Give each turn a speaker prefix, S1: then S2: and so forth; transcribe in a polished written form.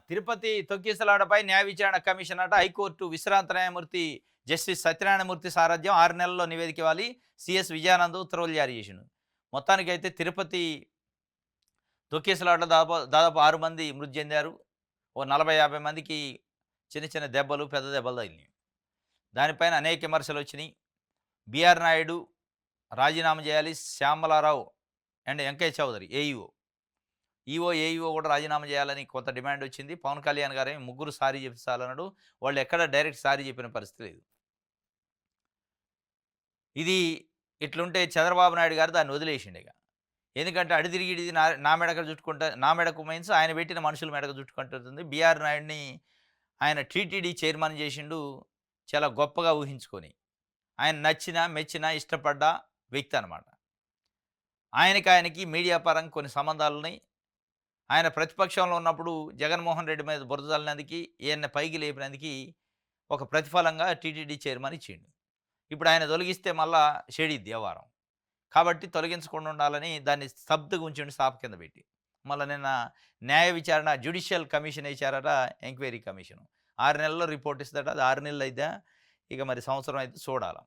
S1: తిరుపతి తొక్కిసలాటపై న్యాయ విచారణ కమిషన్ అట హైకోర్టు విశ్రాంత న్యాయమూర్తి జస్టిస్ సత్యనారాయణమూర్తి సారథ్యం 6 నెలల్లో నివేదిక ఇవ్వాలి. సిఎస్ విజయానంద్ ఉత్తర్వులు జారీ చేసిండు. మొత్తానికైతే తిరుపతి తొక్కిసలాటలో దాదాపు 6 మంది మృతి చెందారు. ఓ 40, 50 మందికి చిన్న చిన్న దెబ్బలు, పెద్ద దెబ్బలు తగిలినాయి. దానిపైన అనేక విమర్శలు వచ్చినాయి. బిఆర్ నాయుడు రాజీనామా చేయాలి. శ్యామలారావు అండ్ వెంకయ్య చౌదరి ఏఈఓ కూడా రాజీనామా చేయాలని కొంత డిమాండ్ వచ్చింది. పవన్ కళ్యాణ్ గారేమో ముగ్గురు సారీ చెప్తాలన్నాడు. వాళ్ళు ఎక్కడ డైరెక్ట్ సారీ చెప్పిన పరిస్థితి లేదు. ఇది ఇట్లుంటే చంద్రబాబు నాయుడు గారు దాన్ని వదిలేసిండు ఇక. ఎందుకంటే అడితిరిగి ఇది నా మెడకు చుట్టుకుంటా, నా మెడకు మీన్స్ ఆయన పెట్టిన మనుషుల మెడకు చుట్టుకుంటుంది. బిఆర్ నాయుడిని ఆయన టీటీడీ చైర్మన్ చేసిండు చాలా గొప్పగా ఊహించుకొని. ఆయన నచ్చినా, మెచ్చినా, ఇష్టపడ్డ వ్యక్తి అనమాట. ఆయనకి మీడియా పరంగా కొన్ని సంబంధాలున్నాయి. ఆయన ప్రతిపక్షంలో ఉన్నప్పుడు జగన్మోహన్ రెడ్డి మీద బురద జల్లినందుకు, ఈయన్ని పైకి లేపినందుకు ఒక ప్రతిఫలంగా టీటీడీ చైర్మన్ ఇచ్చిండు. ఇప్పుడు ఆయన తొలగిస్తే మళ్ళా షేడిద్ది వ్యవహారం. కాబట్టి తొలగించకుండా ఉండాలని దాన్ని స్తబ్దుగా ఉంచిండు సాప కింద పెట్టి. మళ్ళా నిన్న న్యాయ విచారణ జ్యుడిషియల్ కమిషన్ ఇచ్చారట, ఎంక్వైరీ కమిషను. 6 నెలల్లో రిపోర్ట్ ఇస్తుందట. అది 6 నెలలు అయిద్దా, ఇక మరి సంవత్సరం అయితే చూడాలి.